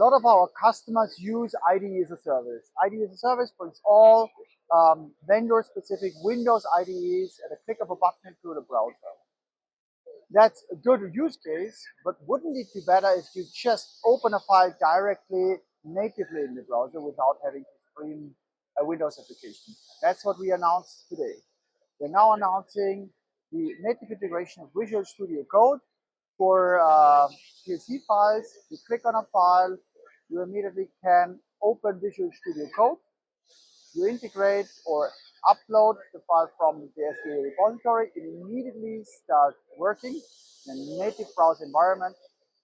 lot of our customers use IDE as a service. IDE as a service brings all vendor-specific Windows IDEs at a click of a button into the browser. That's a good use case, but wouldn't it be better if you just open a file directly, natively in the browser without having to stream a Windows application? That's what we announced today. We're now announcing the native integration of Visual Studio Code for PLC files. You click on a file, you immediately can open Visual Studio Code. You integrate or upload the file from the SDA repository. It immediately starts working in a native browser environment.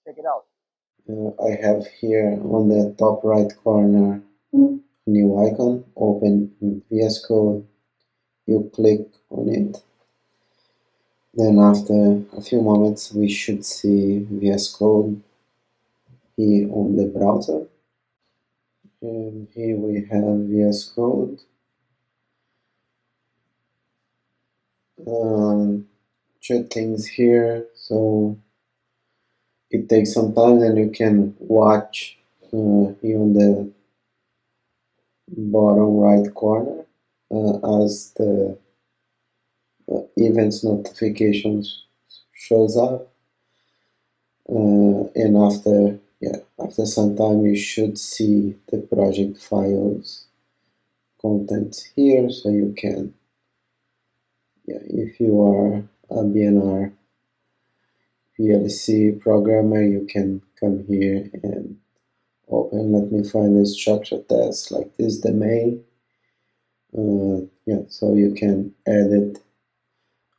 Check it out. I have here on the top right corner a new icon, open in VS Code. You click on it. Then after a few moments we should see VS Code here on the browser. And here we have VS Code. Two things here, so it takes some time, and you can watch here on the bottom right corner as the events notifications shows up, and after some time you should see the project files contents here, so you can, if you are a B&R PLC programmer, you can come here and open. Let me find a structure test like this, the main. So you can edit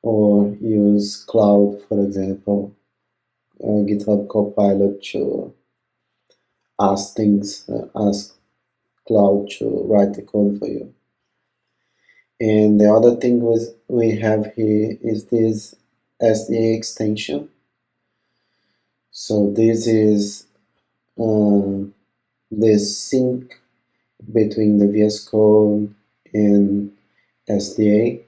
or use Cloud, for example, GitHub Copilot to ask Cloud to write the code for you. And the other thing we have here is this SDA extension. So this is the sync between the VS Code and SDA.